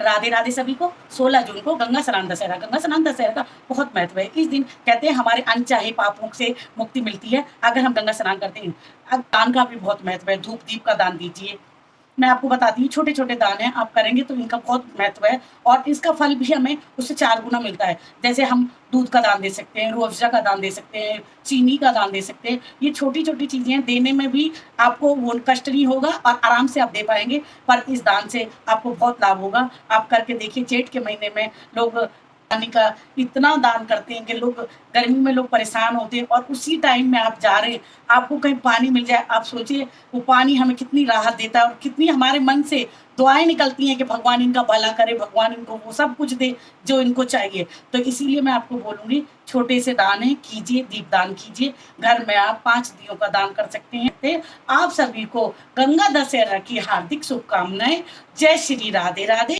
राधे राधे सभी को। 16 जून को गंगा स्नान दशहरा, गंगा स्नान दशहरा का बहुत महत्व है। इस दिन कहते हैं हमारे अनचाहे पापों से मुक्ति मिलती है अगर हम गंगा स्नान करते हैं। अब दान का भी बहुत महत्व है, धूप दीप का दान दीजिए। मैं आपको बताती हूँ, छोटे छोटे दान हैं, आप करेंगे तो इनका बहुत महत्व है और इसका फल भी हमें उससे 4 गुना मिलता है। जैसे हम दूध का दान दे सकते हैं, रूह अफ़ज़ा का दान दे सकते हैं, चीनी का दान दे सकते हैं। ये छोटी छोटी चीज़ें हैं, देने में भी आपको वो कष्ट नहीं होगा और आराम से आप दे पाएंगे। पर इस दान से आपको बहुत लाभ होगा। आप करके देखिए, जेठ के महीने में लोग पानी का इतना दान करते हैं कि लोग, गर्मी में लोग परेशान होते हैं और उसी टाइम में आप जा रहे हैं, आपको कहीं पानी मिल जाए, आप सोचिए वो पानी हमें कितनी राहत देता है और कितनी हमारे मन से दुआएं निकलती हैं कि भगवान इनका भला करे, भगवान इनको वो सब कुछ दे जो इनको चाहिए। तो इसीलिए मैं आपको बोलूँगी, छोटे से दान है, कीजिए, दीपदान कीजिए। घर में आप 5 दियों का दान कर सकते हैं। आप सभी को गंगा दशहरा की हार्दिक शुभकामनाएं। जय श्री राधे राधे।